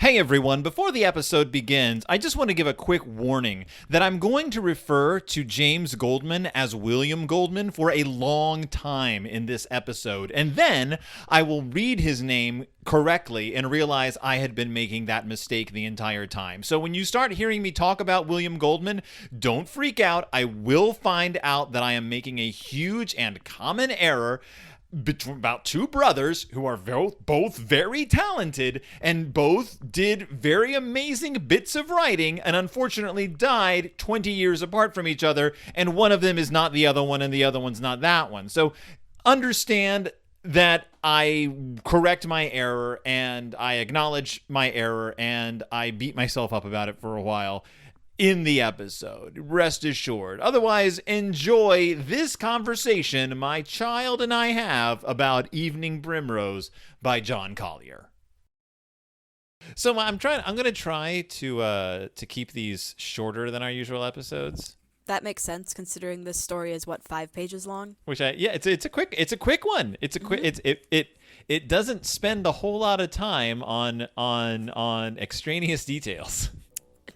Hey everyone, before the episode begins, I just want to give a quick warning that I'm going to refer to James Goldman as William Goldman for a long time in this episode, and then I will read his name correctly and realize I had been making that mistake the entire time. So when you start hearing me talk about William Goldman, don't freak out. I will find out that I am making a huge and common error about two brothers who are both very talented and both did very amazing bits of writing and unfortunately died 20 years apart from each other, and one of them is not the other one and the other one's not that one. So understand that I correct my error and I acknowledge my error and I beat myself up about it for a while in the episode. Rest assured. Otherwise, enjoy this conversation my child and I have about Evening Primrose by John Collier. So I'm going to try to keep these shorter than our usual episodes. That makes sense considering this story is 5 pages long. It's a quick one. It's a quick it doesn't spend a whole lot of time on extraneous details.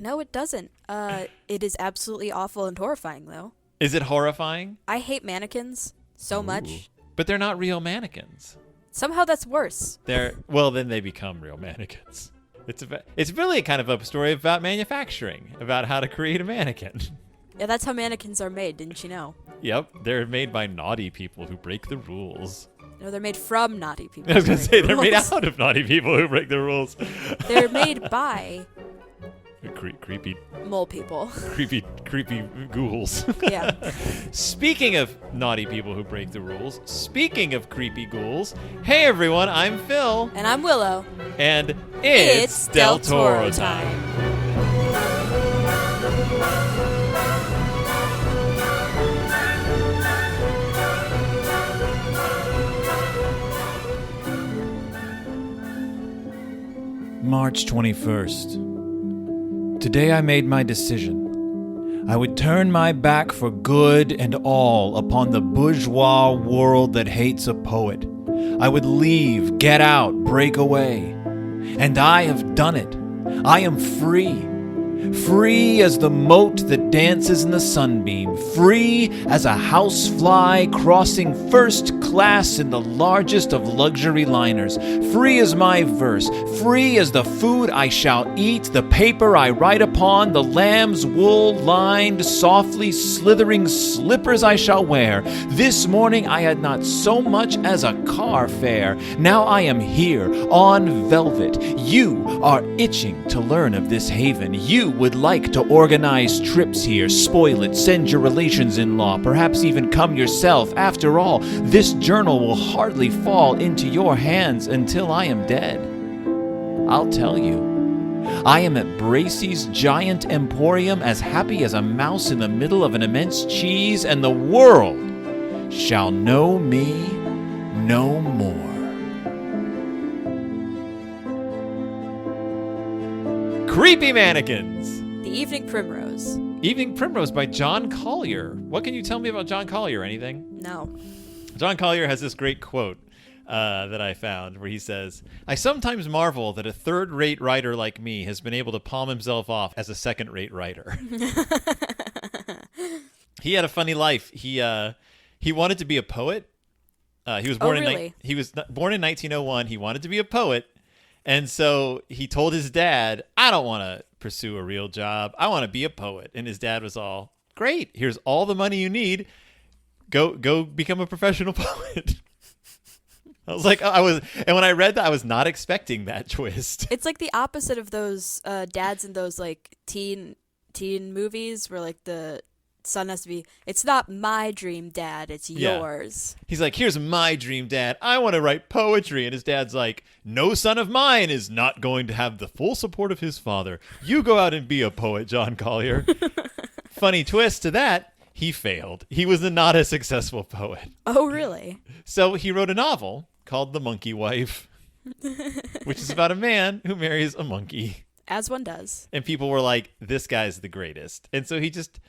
No, it doesn't. It is absolutely awful and horrifying, though. Is it horrifying? I hate mannequins so much. But they're not real mannequins. Somehow that's worse. Then they become real mannequins. It's really kind of a story about manufacturing, about how to create a mannequin. Yeah, that's how mannequins are made, didn't you know? Yep, they're made by naughty people who break the rules. No, they're made from naughty people. I was going to say, they're made out of naughty people who break the rules. They're made by creepy mole people. Creepy ghouls. Yeah. Speaking of naughty people who break the rules, speaking of creepy ghouls, hey everyone, I'm Phil. And I'm Willow. And it's Del Toro time. March 21st. Today I made my decision. I would turn my back for good and all upon the bourgeois world that hates a poet. I would leave, get out, break away. And I have done it. I am free. Free as the mote that dances in the sunbeam. Free as a housefly crossing first class in the largest of luxury liners. Free as my verse. Free as the food I shall eat, the paper I write upon, the lamb's wool-lined, softly slithering slippers I shall wear. This morning I had not so much as a car fare. Now I am here, on velvet. You are itching to learn of this haven. You would like to organize trips here, spoil it, send your relations-in-law, perhaps even come yourself. After all, this journal will hardly fall into your hands until I am dead. I'll tell you, I am at Bracey's Giant Emporium, as happy as a mouse in the middle of an immense cheese, and the world shall know me no more. Creepy mannequins. The Evening Primrose. Evening Primrose by John Collier. What can you tell me about John Collier? Anything? No. John Collier has this great quote that I found where he says, "I sometimes marvel that a third-rate writer like me has been able to palm himself off as a second-rate writer." He had a funny life. He wanted to be a poet. He was born born in 1901. He wanted to be a poet. And so he told his dad, "I don't want to pursue a real job. I want to be a poet." And his dad was all, "Great. Here's all the money you need. Go become a professional poet." I was like, and when I read that, I was not expecting that twist. It's like the opposite of those dads in those like teen movies where like the son has to be, "It's not my dream, Dad, it's yours." He's like, "Here's my dream, Dad. I want to write poetry." And his dad's like, "No son of mine is not going to have the full support of his father. You go out and be a poet, John Collier." Funny twist to that, he failed. He was not a successful poet. Oh, really? So he wrote a novel called The Monkey Wife, which is about a man who marries a monkey. As one does. And people were like, "This guy's the greatest." And so he just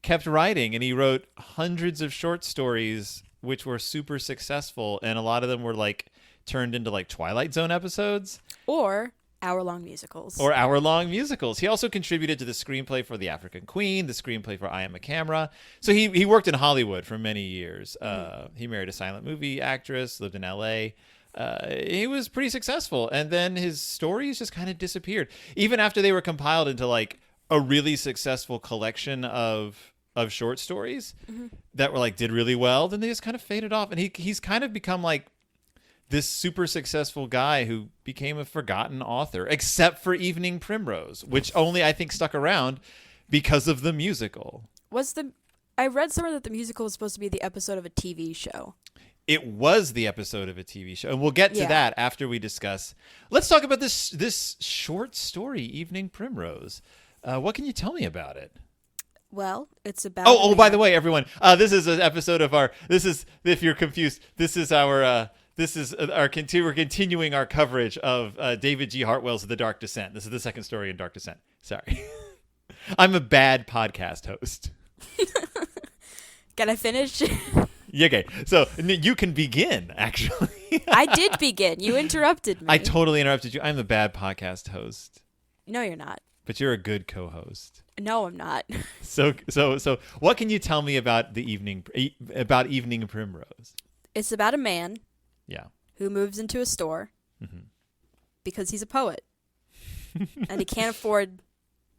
kept writing, and he wrote hundreds of short stories which were super successful, and a lot of them were like turned into like Twilight Zone episodes or Hour-long musicals. Or hour-long musicals. He also contributed to the screenplay for The African Queen, the screenplay for I Am a Camera. So he worked in Hollywood for many years. He married a silent movie actress, lived in L.A. He was pretty successful. And then his stories just kind of disappeared. Even after they were compiled into like a really successful collection of short stories that were like did really well, then they just kind of faded off. And he's kind of become like this super successful guy who became a forgotten author, except for Evening Primrose, which only I think stuck around because of the musical. I read somewhere that the musical was supposed to be the episode of a TV show. It was the episode of a TV show, and we'll get to that after we discuss. Let's talk about this short story, Evening Primrose. What can you tell me about it? Well, it's about. Oh, by the way, everyone, this is an episode of our. This is, if you're confused, this is our. We're continuing our coverage of David G. Hartwell's The Dark Descent. This is the second story in Dark Descent. Sorry. I'm a bad podcast host. Can I finish? Yeah, okay. So you can begin, actually. I did begin. You interrupted me. I totally interrupted you. I'm a bad podcast host. No, you're not. But you're a good co-host. No, I'm not. So what can you tell me about Evening Primrose? It's about a man. Yeah. Who moves into a store because he's a poet and he can't afford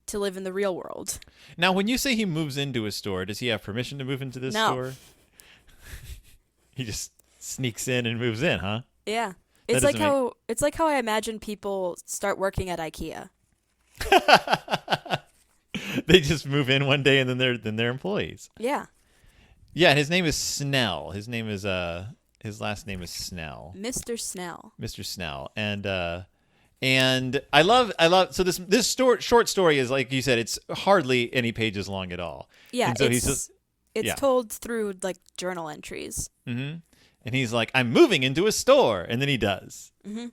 to live in the real world. Now, when you say he moves into a store, does he have permission to move into this store? He just sneaks in and moves in, huh? Yeah. It's like how I imagine people start working at IKEA. They just move in one day and then they're employees. Yeah. Yeah, and his name is Snell. His last name is Snell. Mr. Snell. Mr. Snell. And I love so this short story is, like you said, it's hardly any pages long at all. Yeah, and so it's told through like journal entries. Mm-hmm. And he's like, I'm moving into a store, and then he does. Mm-hmm.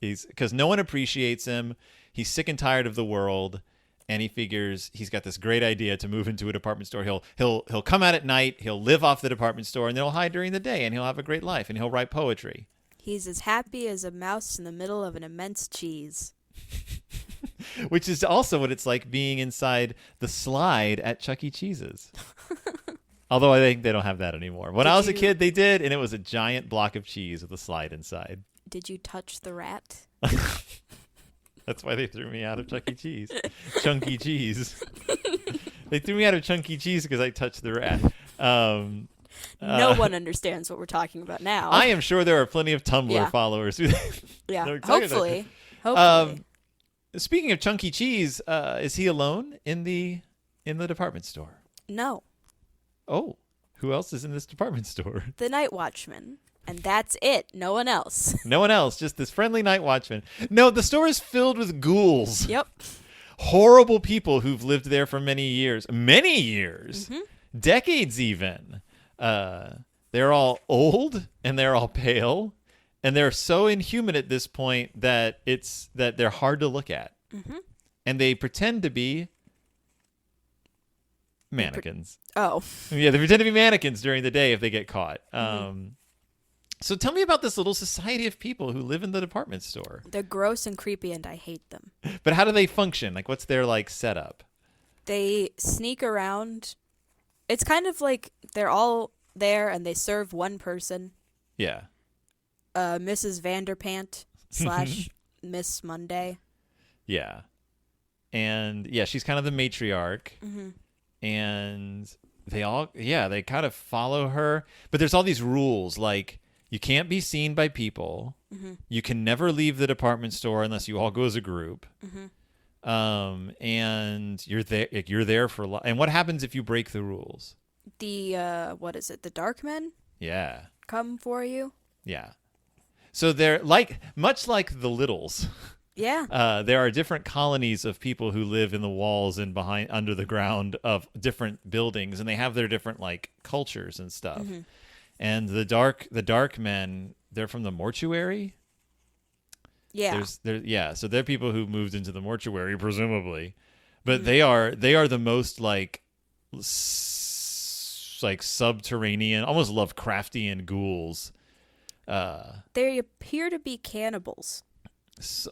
Because no one appreciates him. He's sick and tired of the world, and he figures he's got this great idea to move into a department store. He'll come out at night, he'll live off the department store, and then he'll hide during the day, and he'll have a great life, and he'll write poetry. He's as happy as a mouse in the middle of an immense cheese. Which is also what it's like being inside the slide at Chuck E. Cheese's. Although I think they don't have that anymore. When I was a kid, they did, and it was a giant block of cheese with a slide inside. Did you touch the rat? That's why they threw me out of Chuck E. Cheese. Chunky Cheese. They threw me out of Chunky Cheese because I touched the rat. No one understands what we're talking about now. I am sure there are plenty of Tumblr followers who yeah, exactly hopefully. Speaking of Chunky Cheese, is he alone in the department store? No. Oh, who else is in this department store? The night watchman. And that's it. No one else. No one else. Just this friendly night watchman. No, the store is filled with ghouls. Yep. Horrible people who've lived there for many years. Many years. Mm-hmm. Decades even. They're all old and they're all pale. And they're so inhuman at this point that they're hard to look at. Mm-hmm. And they pretend to be mannequins. Yeah, they pretend to be mannequins during the day if they get caught. Mm-hmm. So tell me about this little society of people who live in the department store. They're gross and creepy, and I hate them. But how do they function? Like, what's their, setup? They sneak around. It's kind of like they're all there, and they serve one person. Yeah. Mrs. Vanderpant / Miss Monday. Yeah. And, yeah, she's kind of the matriarch. Mm-hmm. And they kind of follow her. But there's all these rules, like, you can't be seen by people. Mm-hmm. You can never leave the department store unless you all go as a group. Mm-hmm. And you're there for life. And what happens if you break the rules? What is it? The Dark Men? Yeah. Come for you? Yeah. So they're much like the Littles. Yeah. There are different colonies of people who live in the walls and under the ground of different buildings, and they have their different cultures and stuff. Mm-hmm. And the dark men, they're from the mortuary. Yeah. So they're people who moved into the mortuary, presumably, but mm-hmm. they are the most subterranean, almost Lovecraftian ghouls. They appear to be cannibals.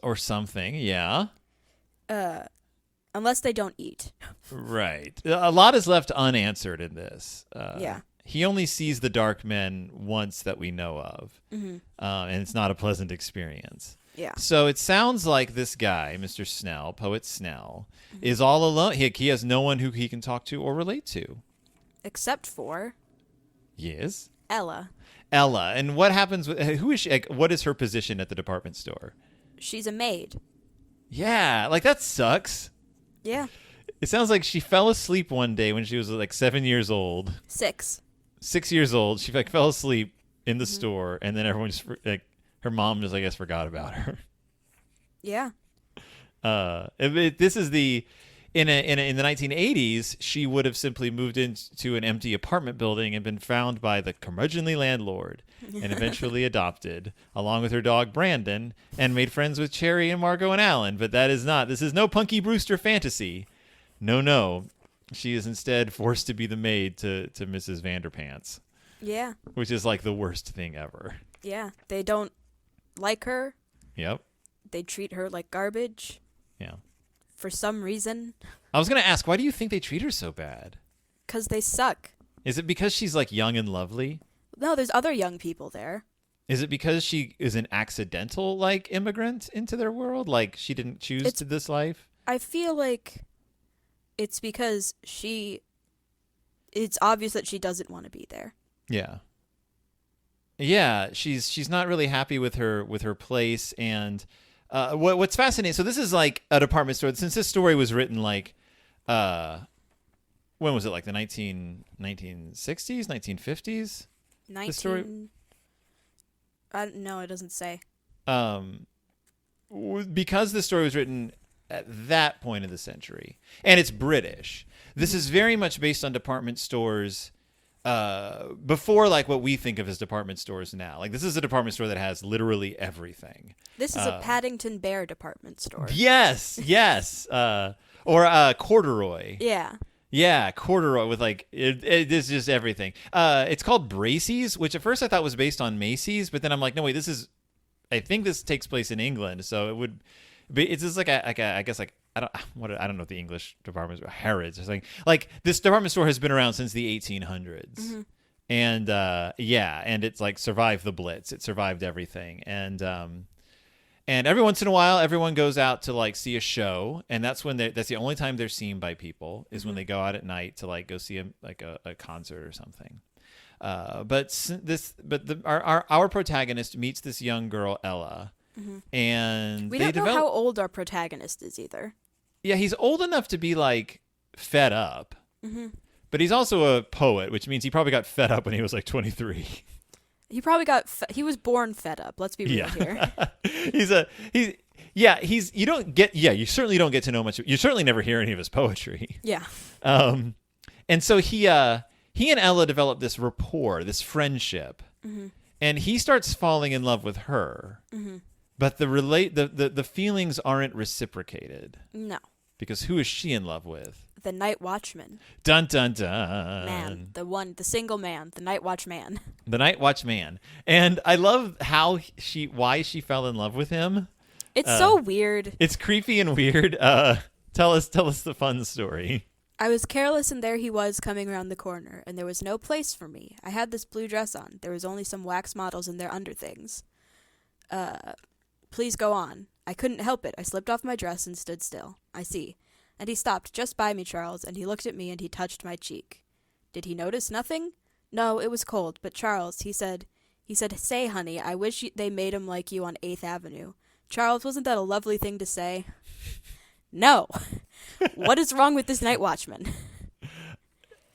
Or something, yeah. Unless they don't eat. Right. A lot is left unanswered in this. Yeah. He only sees the dark men once that we know of. Mm-hmm. And it's not a pleasant experience. Yeah. So it sounds like this guy, Mr. Snell, Poet Snell, is all alone. He has no one who he can talk to or relate to. Except for Yes. Ella. Ella. And what happens with who is she? Like, what is her position at the department store? She's a maid. Yeah, like that sucks. Yeah. It sounds like she fell asleep one day when she was like 7 years old. 6. 6 years old. She like fell asleep in the store, and then everyone just like her mom just I guess forgot about her. Yeah. This is the in the 1980s. She would have simply moved into an empty apartment building and been found by the curmudgeonly landlord, and eventually adopted, along with her dog Brandon, and made friends with Cherry and Margot and Alan. But that is not. This is no Punky Brewster fantasy. No. She is instead forced to be the maid to Mrs. Vanderpants. Yeah. Which is like the worst thing ever. Yeah. They don't like her. Yep. They treat her like garbage. Yeah. For some reason. I was going to ask, why do you think they treat her so bad? 'Cause they suck. Is it because she's like young and lovely? No, there's other young people there. Is it because she is an accidental like immigrant into their world? Like she didn't choose to this life? I feel like it's because it's obvious that she doesn't want to be there. Yeah. Yeah, she's not really happy with her place, and what's fascinating. So this is like a department store. Since this story was written like, when was it? Like the 1960s, 1950s. The story. No, it doesn't say. Because the story was written at that point of the century, and it's British. This is very much based on department stores. Before like what we think of as department stores now. Like this is a department store that has literally everything. This is a Paddington Bear department store. Yes. Or Corduroy. Yeah. Yeah, corduroy with like it is just everything. It's called Bracey's, which at first I thought was based on Macy's, but then I'm like, no wait, I think this takes place in England, so it would be. It's just like I guess like I don't know if the English department store, Harrods or something. Like this department store has been around since the 1800s, mm-hmm. and and it's like survived the Blitz. It survived everything, and every once in a while, everyone goes out to like see a show, and that's the only time they're seen by people is mm-hmm. when they go out at night to like go see a concert or something. But our protagonist meets this young girl Ella, mm-hmm. and we don't know how old our protagonist is either. Yeah, he's old enough to be like fed up, mm-hmm. but he's also a poet, which means he probably got fed up when he was like 23. He probably he was born fed up. Let's be real here. you certainly don't get to know much. You certainly never hear any of his poetry. Yeah. And so he and Ella develop this rapport, this friendship, mm-hmm. and he starts falling in love with her. Mm-hmm. But the feelings aren't reciprocated. No. Because who is she in love with? The Night Watchman. Dun dun dun. Man, the single man, the Night Watch man. The Night Watch man. And I love why she fell in love with him. It's so weird. It's creepy and weird. Tell us the fun story. I was careless, and there he was coming around the corner, and there was no place for me. I had this blue dress on. There was only some wax models in their underthings. Please go on. I couldn't help it. I slipped off my dress and stood still. I see. And he stopped just by me, Charles, and he looked at me and he touched my cheek. Did he notice nothing? No, it was cold, but Charles, he said, say, honey, I wish they made him like you on 8th Avenue. Charles, wasn't that a lovely thing to say? No. What is wrong with this Night Watchman?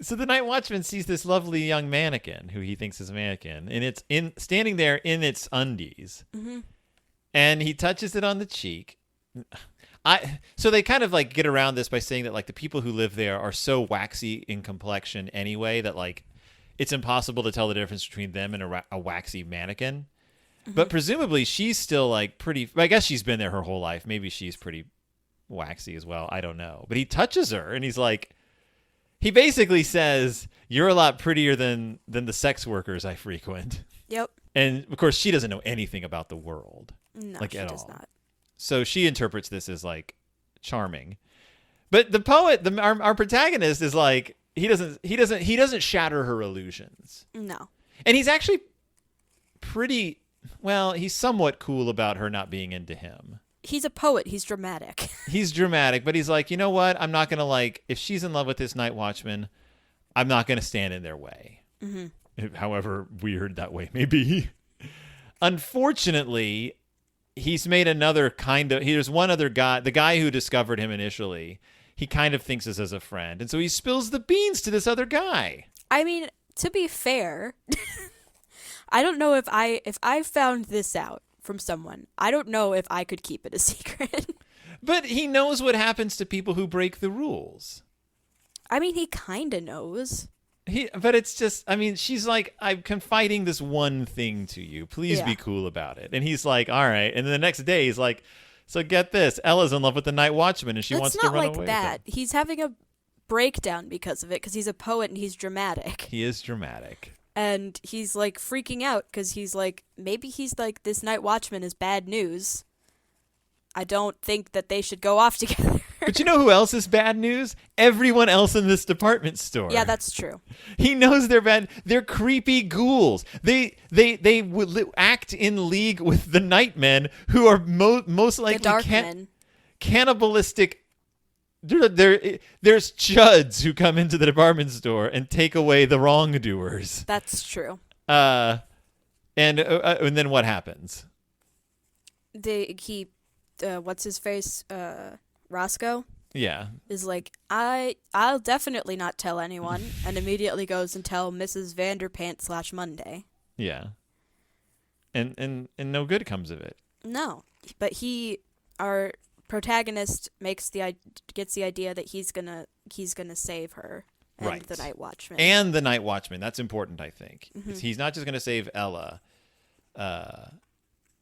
So the Night Watchman sees this lovely young mannequin, who he thinks is a mannequin, and it's standing there in its undies. Mm-hmm. And he touches it on the cheek. So they kind of like get around this by saying that like the people who live there are so waxy in complexion anyway that like it's impossible to tell the difference between them and a waxy mannequin. Mm-hmm. But presumably she's still like pretty. I guess she's been there her whole life. Maybe she's pretty waxy as well. I don't know. But he touches her and he's like, he basically says, "You're a lot prettier than the sex workers I frequent." Yep. And of course she doesn't know anything about the world. No, like she at does all. not. So she interprets this as like charming. But the poet, our protagonist is like he doesn't shatter her illusions. No. And he's actually he's somewhat cool about her not being into him. He's a poet. He's dramatic. He's dramatic, but he's like, you know what? I'm not going to if she's in love with this night watchman, I'm not going to stand in their way. Mm-hmm. However weird that way may be. Unfortunately, he's made there's one other guy, the guy who discovered him initially, he kind of thinks this as a friend. And so he spills the beans to this other guy. I mean, to be fair, I don't know if I found this out from someone, I don't know if I could keep it a secret. But he knows what happens to people who break the rules. I mean, he kind of knows. But it's just, I mean, she's like, I'm confiding this one thing to you. Please be cool about it. And he's like, all right. And then the next day he's like, so get this. Ella's in love with the night watchman and she wants to run away. It's not like that. He's having a breakdown because of it because he's a poet and he's dramatic. He is dramatic. And he's like freaking out because he's like, maybe he's like, this night watchman is bad news. I don't think that they should go off together. But you know who else is bad news? Everyone else in this department store. Yeah, that's true. He knows they're bad. They're creepy ghouls. They act in league with the Nightmen, who are most likely the dark men. Cannibalistic. There's chuds who come into the department store and take away the wrongdoers. That's true. And then what happens? What's his face? Roscoe? Yeah. Is like, I'll definitely not tell anyone, and immediately goes and tell Mrs. Vanderpant / Monday. Yeah. And no good comes of it. No. But our protagonist gets the idea that he's gonna save her and right. the Night Watchman. And the Night Watchman. That's important, I think. Mm-hmm. He's not just gonna save Ella.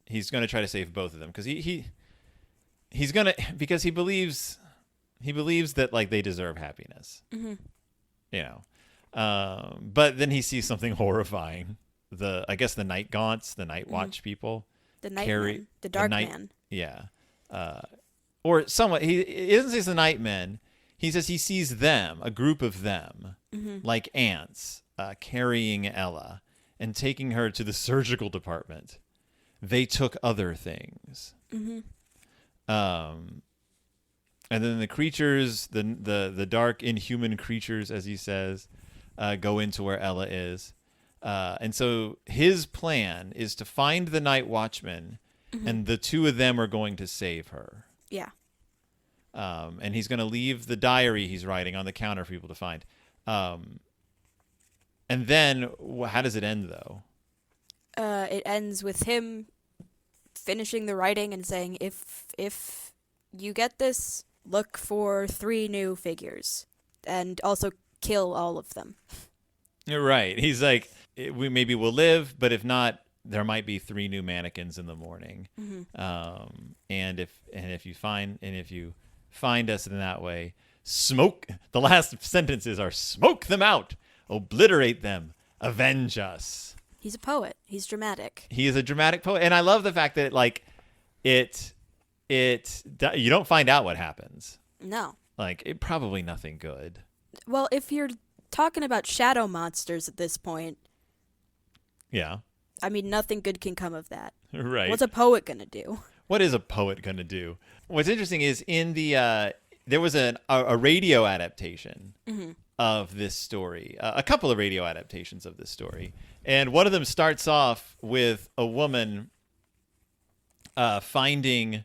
He's gonna try to save both of them because he's gonna, because he believes that like they deserve happiness. Mm-hmm. You know. But then he sees something horrifying. I guess the Night Gaunts, the Night Watch people. The Nightmen. The Dark Man. Yeah. Or somewhat, he doesn't say it's the Nightmen. He says he sees them, a group of them, like ants, carrying Ella and taking her to the surgical department. They took other things. Mm-hmm. And then the creatures, the dark inhuman creatures, as he says, go into where Ella is. And so his plan is to find the Night Watchman, and the two of them are going to save her. Yeah. And he's going to leave the diary he's writing on the counter for people to find. And then, how does it end, though? It ends with him finishing the writing and saying, if you get this, look for 3 new figures, and also kill all of them. You're right. He's like, maybe we'll live, but if not, there might be 3 new mannequins in the morning. Mm-hmm. And if you find us in that way, smoke. The last sentences are smoke them out, obliterate them, avenge us. He's a poet. He's dramatic. He is a dramatic poet, and I love the fact that you don't find out what happens. No. Probably nothing good. Well, if you're talking about shadow monsters at this point, yeah. I mean, nothing good can come of that. Right. What's a poet gonna do? What is a poet gonna do? What's interesting is in the there was a radio adaptation of this story, a couple of radio adaptations of this story, and one of them starts off with a woman finding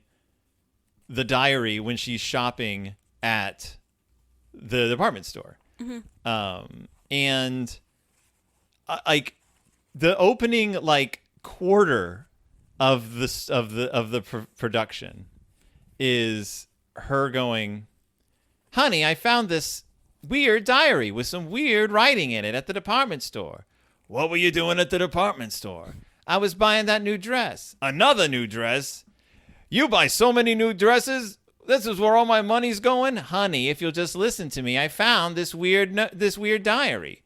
the diary when she's shopping at the department store. And the opening quarter of the production is her going, "Honey, I found this weird diary with some weird writing in it at the department store." "What were you doing at the department store?" "I was buying that new dress." "Another new dress? You buy so many new dresses? This is where all my money's going?" "Honey, if you'll just listen to me, I found this weird diary."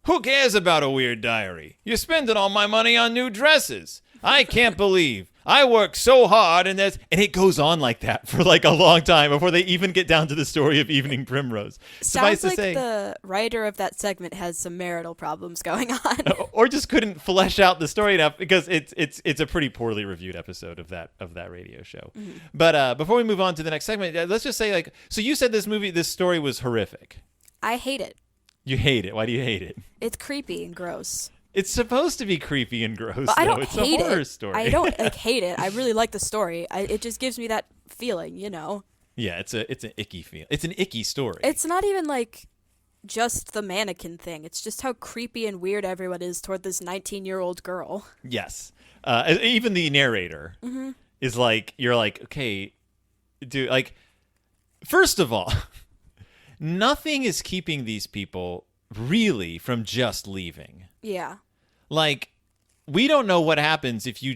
"Who cares about a weird diary? You're spending all my money on new dresses. I can't believe I work so hard, and it goes on like that for like a long time before they even get down to the story of Evening Primrose. Sounds like the writer of that segment has some marital problems going on, or just couldn't flesh out the story enough, because it's a pretty poorly reviewed episode of that radio show. Mm-hmm. But before we move on to the next segment, let's just say, like, so you said this story was horrific. I hate it. You hate it. Why do you hate it? It's creepy and gross. It's supposed to be creepy and gross. But I don't it's hate a horror it. Story. I don't hate it. I really like the story. It just gives me that feeling, you know. Yeah, it's an icky feel. It's an icky story. It's not even like just the mannequin thing. It's just how creepy and weird everyone is toward this 19-year-old girl. Yes. Even the narrator is like, you're like, okay, dude, like, first of all, nothing is keeping these people really from just leaving. Yeah. Like, we don't know what happens if you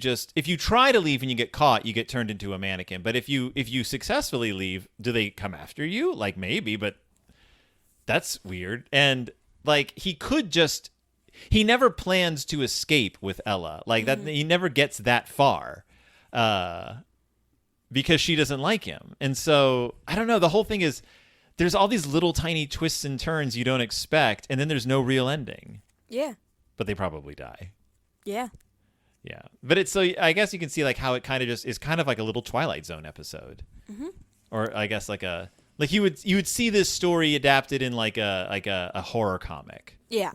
try to leave and you get caught, you get turned into a mannequin. But if you successfully leave, do they come after you? Like, maybe, but that's weird. And like, he never plans to escape with Ella. Like that, he never gets that far, because she doesn't like him. And so I don't know. The whole thing is, there's all these little tiny twists and turns you don't expect, and then there's no real ending. Yeah. But they probably die. Yeah. Yeah. But it's, so I guess you can see like how it kind of just is kind of like a little Twilight Zone episode. Mm-hmm. Or I guess like you would see this story adapted in like a horror comic. Yeah.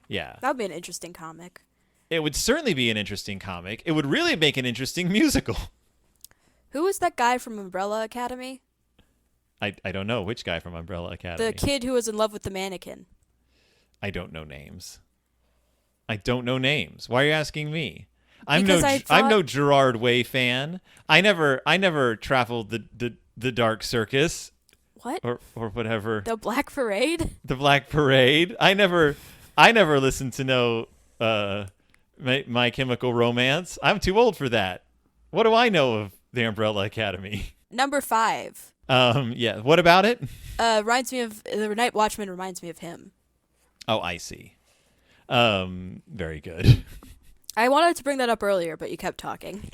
Yeah. That would be an interesting comic. It would certainly be an interesting comic. It would really make an interesting musical. Who was that guy from Umbrella Academy? I don't know which guy from Umbrella Academy. The kid who was in love with the mannequin. I don't know names. Why are you asking me? I'm no Gerard Way fan. I never traveled the dark circus. What? Or whatever. The Black Parade? The Black Parade. I never listened to no My Chemical Romance. I'm too old for that. What do I know of the Umbrella Academy? Number 5. Yeah. What about it? Reminds me of the Night Watchman. Reminds me of him. Oh, I see. Very good. I wanted to bring that up earlier, but you kept talking.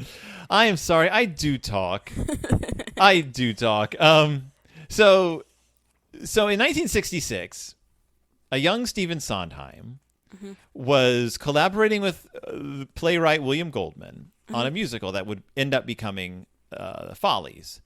I am sorry. I do talk. So in 1966, a young Stephen Sondheim was collaborating with playwright William Goldman on a musical that would end up becoming Follies.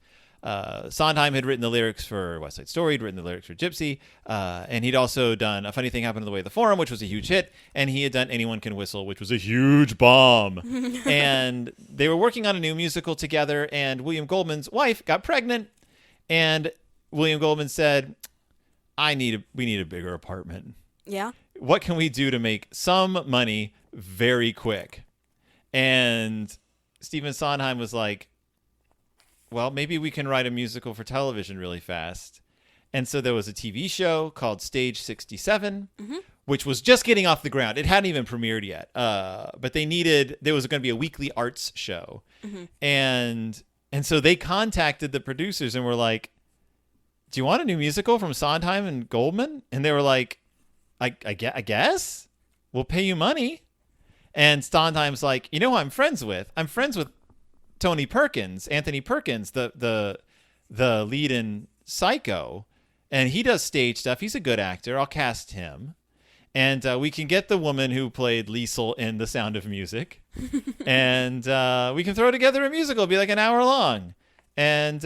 Sondheim had written the lyrics for West Side Story, he'd written the lyrics for Gypsy, and he'd also done A Funny Thing Happened on the Way of the Forum, which was a huge hit, and he had done Anyone Can Whistle, which was a huge bomb. And they were working on a new musical together, and William Goldman's wife got pregnant, and William Goldman said, we need a bigger apartment. Yeah. What can we do to make some money very quick? And Stephen Sondheim was like, well, maybe we can write a musical for television really fast. And so there was a TV show called Stage 67, which was just getting off the ground. It hadn't even premiered yet. But there was going to be a weekly arts show. And so they contacted the producers and were like, do you want a new musical from Sondheim and Goldman? And they were like, I guess we'll pay you money. And Sondheim's like, you know who I'm friends with? I'm friends with Anthony Perkins, the lead in Psycho, and he does stage stuff. He's a good actor. I'll cast him, and we can get the woman who played Liesel in The Sound of Music, and we can throw together a musical. It'll be like an hour long, and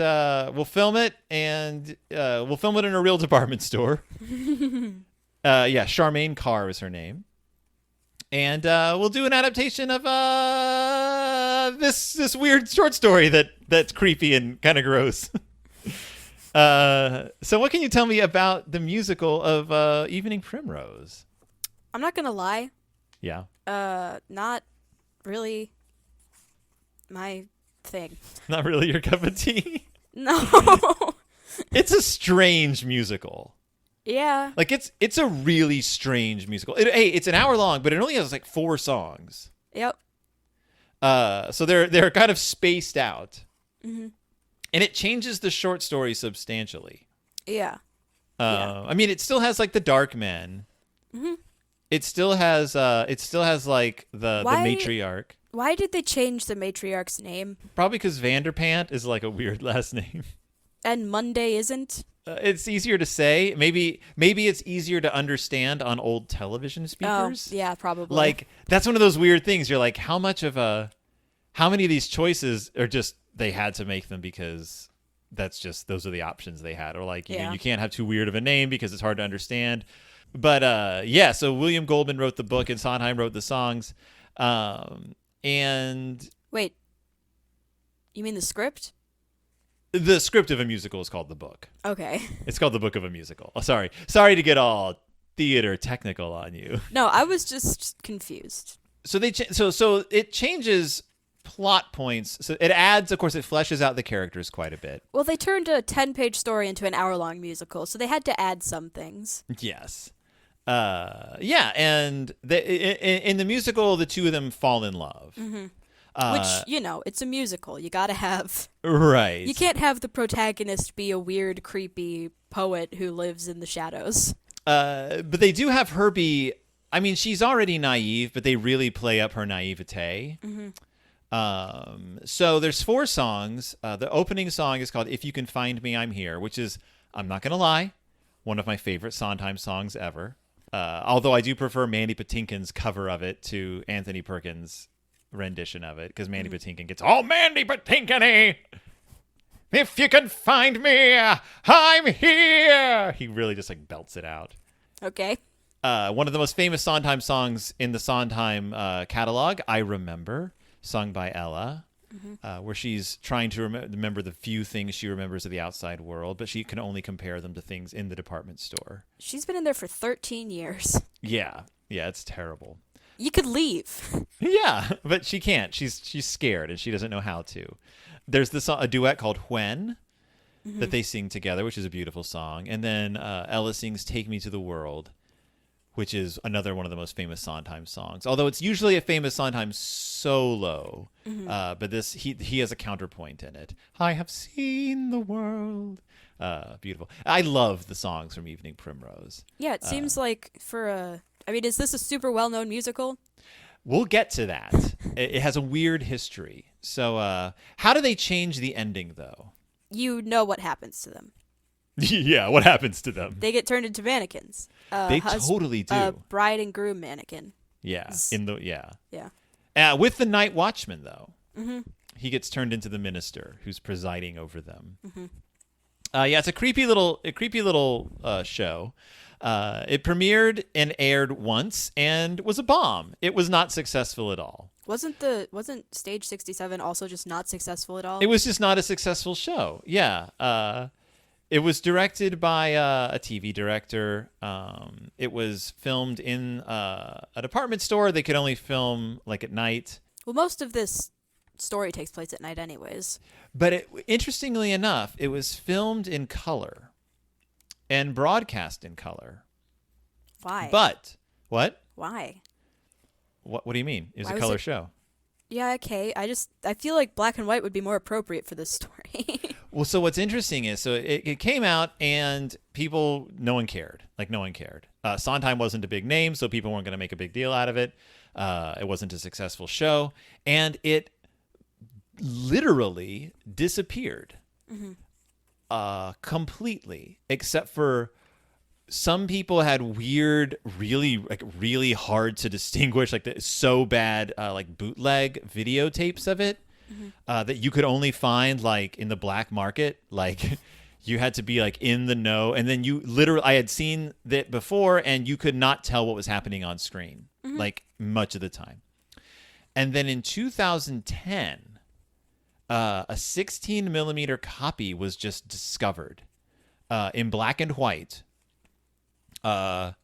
we'll film it, and we'll film it in a real department store. Yeah, Charmaine Carr is her name. And we'll do an adaptation of this weird short story that's creepy and kind of gross. So what can you tell me about the musical of Evening Primrose? I'm not gonna lie. Yeah. Not really my thing. Not really your cup of tea? No. It's a strange musical. Yeah. Like it's a really strange musical. It's an hour long, but it only has like 4 songs. Yep. So they're kind of spaced out. And it changes the short story substantially. Yeah. I mean, it still has like the dark men. It still has like the matriarch. Why did they change the matriarch's name? Probably because Vanderpant is like a weird last name. And Monday isn't? It's easier to say. Maybe it's easier to understand on old television speakers. Oh, yeah, probably. Like, that's one of those weird things. You're like, how many of these choices are just they had to make them because those are the options they had. Or like, you know, you can't have too weird of a name because it's hard to understand. But so William Goldman wrote the book and Sondheim wrote the songs. And wait, you mean the script? The script of a musical is called the book. Okay. It's called the book of a musical. Oh, sorry to get all theater technical on you. No, I was just confused. So so it changes plot points. So it adds, of course, it fleshes out the characters quite a bit. Well, they turned a 10-page story into an hour-long musical, so they had to add some things. Yes. And in the musical, the two of them fall in love. Mm-hmm. Which, you know, it's a musical. You gotta have... Right. You can't have the protagonist be a weird, creepy poet who lives in the shadows. But they do have her be... I mean, she's already naive, but they really play up her naivete. Mm-hmm. So there's 4 songs. The opening song is called If You Can Find Me, I'm Here, which is, I'm not going to lie, one of my favorite Sondheim songs ever. Although I do prefer Mandy Patinkin's cover of it to Anthony Perkins' rendition of it, because Mandy Patinkin gets all Mandy Patinkin-y. If you can find me, I'm here. He really just like belts it out. Okay. One of the most famous Sondheim songs in the Sondheim catalog, I Remember, sung by Ella, where she's trying to remember the few things she remembers of the outside world, but she can only compare them to things in the department store. She's been in there for 13 years. Yeah, it's terrible. You could leave. Yeah, but she can't. She's scared, and she doesn't know how to. There's a duet called When that they sing together, which is a beautiful song. And then Ella sings Take Me to the World, which is another one of the most famous Sondheim songs. Although it's usually a famous Sondheim solo, but this he has a counterpoint in it. I have seen the world. Beautiful. I love the songs from Evening Primrose. Yeah, it seems like is this a super well-known musical? We'll get to that. It has a weird history. So how do they change the ending, though? You know what happens to them. Yeah, what happens to them? They get turned into mannequins. They totally do. Bride and groom mannequin. Yeah, Yeah. With the night watchman, though, he gets turned into the minister who's presiding over them. It's a creepy little show. It premiered and aired once and was a bomb. It was not successful at all. Wasn't Stage 67 also just not successful at all? It was just not a successful show. Yeah. It was directed by a TV director. It was filmed in a department store. They could only film like at night. Well, most of this story takes place at night anyways. But interestingly enough, it was filmed in color and broadcast in color. Why? But what? Why? What do you mean? It was a Why color was it- show. Yeah, okay. I feel like black and white would be more appropriate for this story. Well, so what's interesting is, it came out and no one cared. Like, no one cared. Sondheim wasn't a big name, so people weren't going to make a big deal out of it. It wasn't a successful show. And it literally disappeared. Completely. Except for some people had weird, really hard to distinguish, so bad, bootleg videotapes of it. That you could only find in the black market. You had to be in the know, and then I had seen that before, and you could not tell what was happening on screen, much of the time. And then in 2010, a 16 millimeter copy was just discovered in black and white. Oh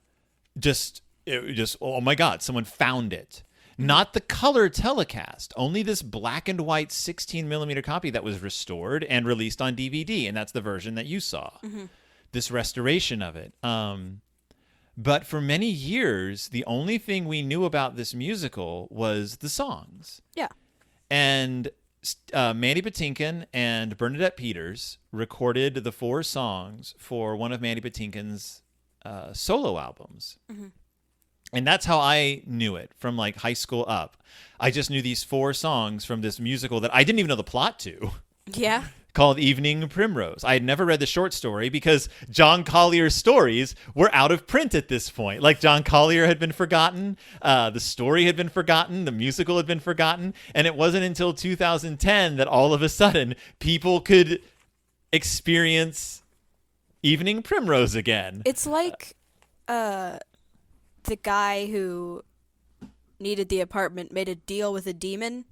my God, someone found it. Not the color telecast, only this black and white 16 millimeter copy that was restored and released on DVD. And that's the version that you saw, this restoration of it. But for many years, the only thing we knew about this musical was the songs. Yeah. And Mandy Patinkin and Bernadette Peters recorded the 4 songs for one of Mandy Patinkin's solo albums. And that's how I knew it from like high school up. I just knew these 4 songs from this musical that I didn't even know the plot to. Yeah. Called Evening Primrose. I had never read the short story because John Collier's stories were out of print at this point. Like John Collier had been forgotten, the story had been forgotten, the musical had been forgotten, and it wasn't until 2010 that all of a sudden people could experience Evening Primrose again. It's like the guy who needed the apartment made a deal with a demon.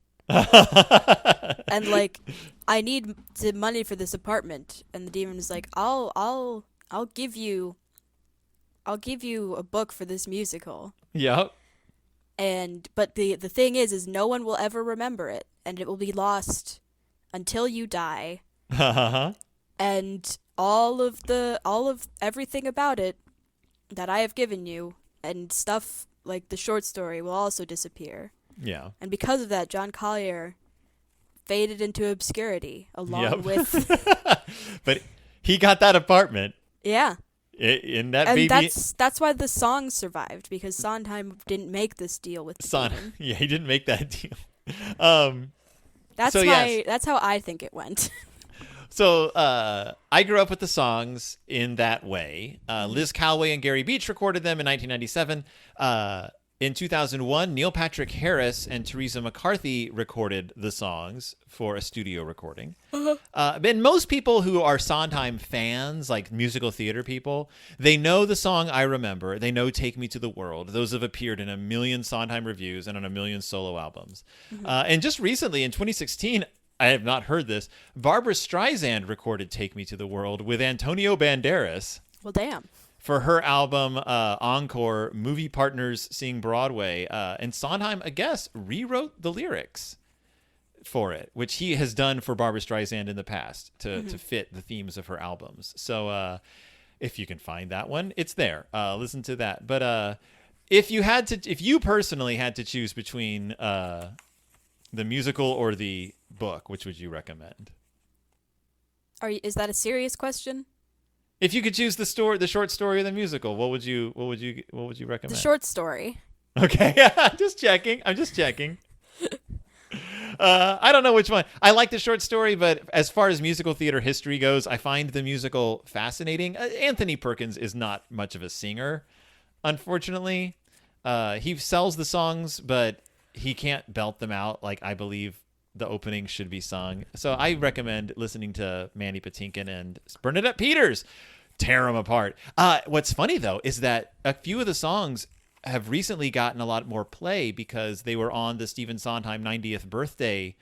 And like, I need the money for this apartment, and the demon is like, I'll give you a book for this musical. Yep. But the thing is no one will ever remember it, and it will be lost until you die. And all of everything about it that I have given you, and stuff like the short story, will also disappear. Yeah. And because of that, John Collier faded into obscurity along with. But he got that apartment. Yeah. In that and baby. That's why the song survived, because Sondheim didn't make this deal with the demon. Yeah, he didn't make that deal. That's how I think it went. So I grew up with the songs in that way. Liz Callway and Gary Beach recorded them in 1997. In 2001, Neil Patrick Harris and Teresa McCarthy recorded the songs for a studio recording. And most people who are Sondheim fans, like musical theater people, they know the song I Remember. They know Take Me to the World. Those have appeared in a million Sondheim reviews and on a million solo albums. And just recently, in 2016, I have not heard this, Barbra Streisand recorded Take Me to the World with Antonio Banderas. Well, damn. For her album Encore, Movie Partners Sing Broadway. And Sondheim, I guess, rewrote the lyrics for it, which he has done for Barbra Streisand in the past to fit the themes of her albums. So if you can find that one, it's there. Listen to that. But if you personally had to choose between the musical or the book, which would you recommend? Is that a serious question? If you could choose the short story or the musical, what would you recommend? The short story. Okay, I'm just checking. I don't know which one. I like the short story, but as far as musical theater history goes, I find the musical fascinating. Anthony Perkins is not much of a singer, unfortunately. He sells the songs, but he can't belt them out like I believe the opening should be sung. So I recommend listening to Mandy Patinkin and Bernadette Peters tear them apart. What's funny, though, is that a few of the songs have recently gotten a lot more play because they were on the Stephen Sondheim 90th birthday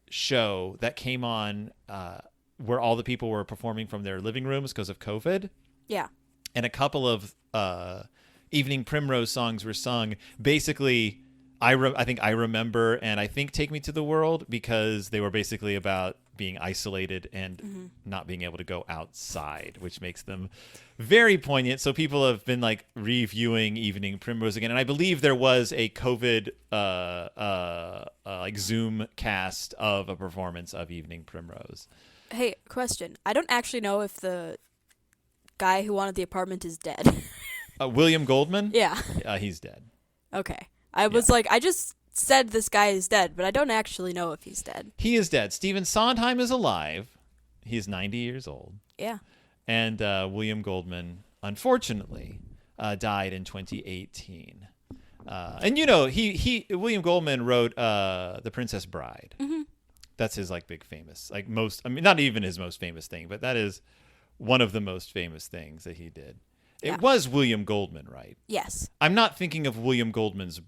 show that came on where all the people were performing from their living rooms because of COVID. Yeah. And a couple of Evening Primrose songs were sung. Basically, I think I Remember and I think Take Me to the World, because they were basically about being isolated and not being able to go outside, which makes them very poignant. So people have been like reviewing Evening Primrose again, and I believe there was a COVID like Zoom cast of a performance of Evening Primrose. Hey, question. I don't actually know if the guy who wanted the apartment is dead. William Goldman? Yeah. He's dead. Okay. I was like, I just said this guy is dead, but I don't actually know if he's dead. He is dead. Stephen Sondheim is alive. He's 90 years old. Yeah. And William Goldman, unfortunately, died in 2018. And you know, William Goldman wrote The Princess Bride. Mm-hmm. That's his like big famous, like most. I mean, not even his most famous thing, but that is one of the most famous things that he did. It was William Goldman, right? Yes. I'm not thinking of William Goldman's.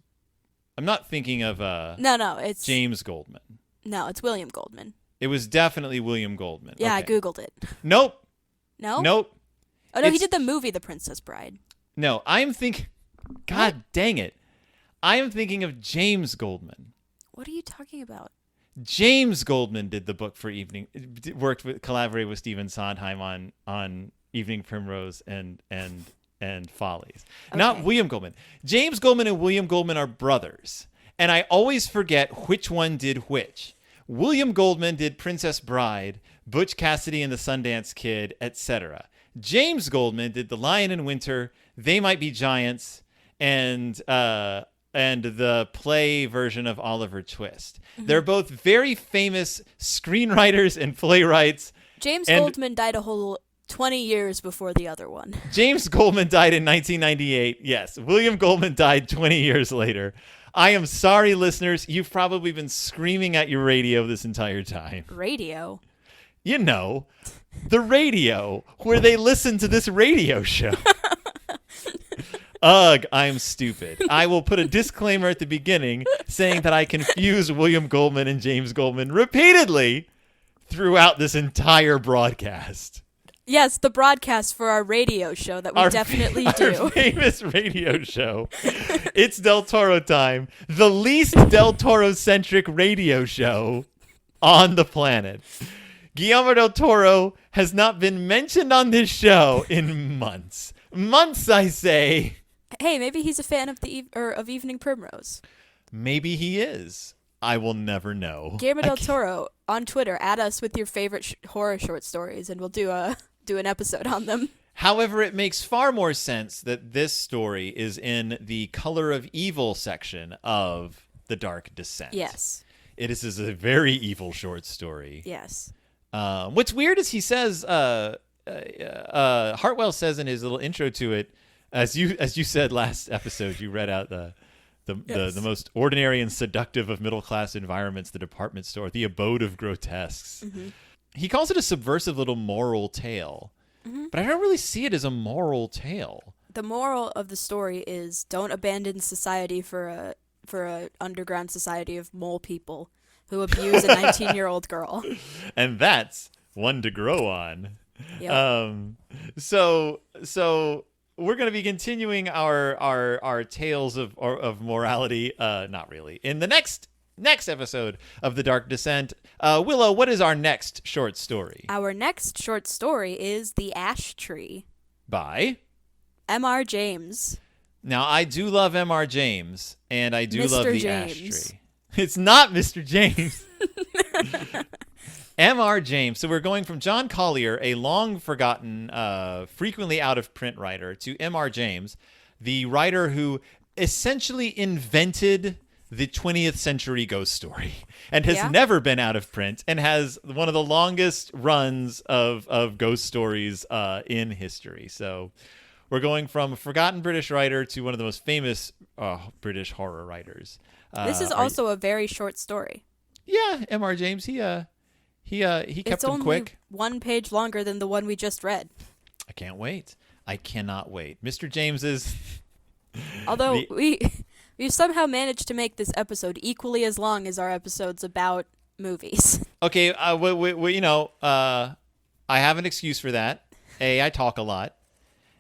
I'm not thinking of No, it's James Goldman. No, it's William Goldman. It was definitely William Goldman. Yeah, okay. I googled it. Nope. No? Nope. Oh no, he did the movie The Princess Bride. No, I'm thinking. God dang it! I am thinking of James Goldman. What are you talking about? James Goldman did the book for Evening. Collaborated with Stephen Sondheim on Evening Primrose and Follies. Okay. Not William Goldman. James Goldman and William Goldman are brothers, and I always forget which one did which. William Goldman did Princess Bride, Butch Cassidy and the Sundance Kid, etc. James Goldman did The Lion in Winter, They Might Be Giants, and the play version of Oliver Twist. They're both very famous screenwriters and playwrights. James Goldman died a whole 20 years before the other one. James Goldman died in 1998. Yes, William Goldman died 20 years later. I am sorry, listeners. You've probably been screaming at your radio this entire time. Radio? You know, the radio, where they listen to this radio show. Ugh, I'm stupid. I will put a disclaimer at the beginning saying that I confuse William Goldman and James Goldman repeatedly throughout this entire broadcast. Yes, the broadcast for our radio show that we definitely do. Our famous radio show. It's Del Toro time. The least Del Toro-centric radio show on the planet. Guillermo del Toro has not been mentioned on this show in months. Months, I say. Hey, maybe he's a fan of of Evening Primrose. Maybe he is. I will never know. Guillermo del Toro on Twitter, add us with your favorite horror short stories, and we'll do an episode on them. However, it makes far more sense that this story is in the Color of Evil section of The Dark Descent. Yes. It is a very evil short story. Yes. What's weird is he says, Hartwell says in his little intro to it, as you said last episode, you read out the most ordinary and seductive of middle-class environments, the department store, the abode of grotesques. Mm-hmm. He calls it a subversive little moral tale, but I don't really see it as a moral tale. The moral of the story is don't abandon society for a underground society of mole people who abuse a 19-year-old girl. And that's one to grow on. Yep. So we're going to be continuing our tales of morality. Not really. In the next episode of The Dark Descent, Willow, what is our next short story? Our next short story is The Ash Tree by M.R. James. Now, I do love M.R. James, and I do Mr. love The James. Ash Tree. It's not Mr. James. M.R. James. So we're going from John Collier, a long-forgotten, frequently out-of-print writer, to M.R. James, the writer who essentially invented the 20th century ghost story and has never been out of print and has one of the longest runs of ghost stories in history. So we're going from a forgotten British writer to one of the most famous British horror writers. This is also a very short story. Yeah, M.R. James, he kept them quick. It's only 1 page longer than the one we just read. I can't wait. I cannot wait. Mr. James is... Although we've somehow managed to make this episode equally as long as our episodes about movies. Okay, I have an excuse for that. A, I talk a lot.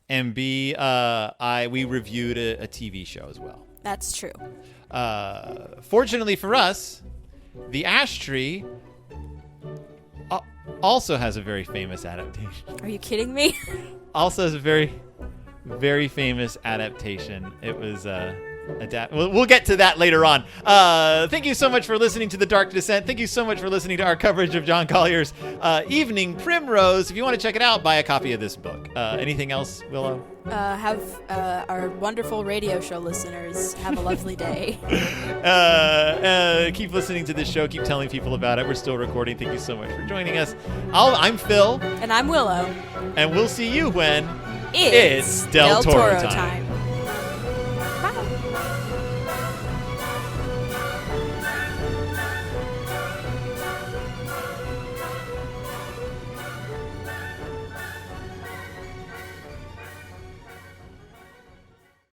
And B, we reviewed a TV show as well. That's true. Fortunately for us, The Ash Tree also has a very famous adaptation. Are you kidding me? Also has a very, very famous adaptation. It was we'll get to that later on. Thank you so much for listening to The Dark Descent. Thank you so much for listening to our coverage of John Collier's Evening Primrose. If you want to check it out, buy a copy of this book. Anything else, Willow? Have our wonderful radio show listeners have a lovely day. Keep listening to this show. Keep telling people about it. We're still recording. Thank you so much for joining us. I'm Phil. And I'm Willow. And we'll see you when it's Del Toro time.